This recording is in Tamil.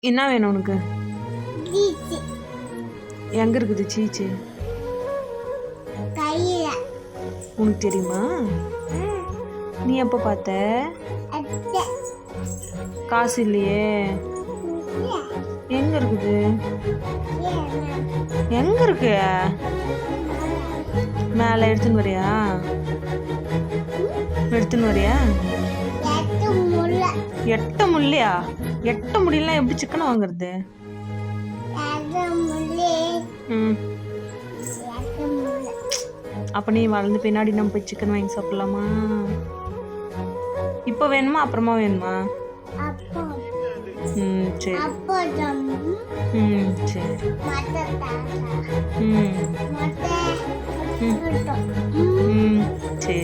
என்ன வேணும் உனக்கு? சீச்சி எங்க இருக்குது சீச்சு? கையில. உனக்கு தெரியுமா? நீ எப்போ பார்த்த? அத்தை. காசு இல்லையே. எங்க இருக்குது? எங்க இருக்கு? மேலே எடுத்துன்னு வரியா? எடுத்துன்னு வரியா? எட்ட முடியலையா? எட்ட முடியலாம் எப்படி சிக்கன் வாங்குறது? ம். அப்ப நீ வளர்ந்து பின்னாடி நம்ம போய் சிக்கன் வாங்கி சாப்பிடலாமா? இப்போ வேணுமா அப்புறமா வேணுமா? ம் சரி. ம் சரி. ம் ம் சரி.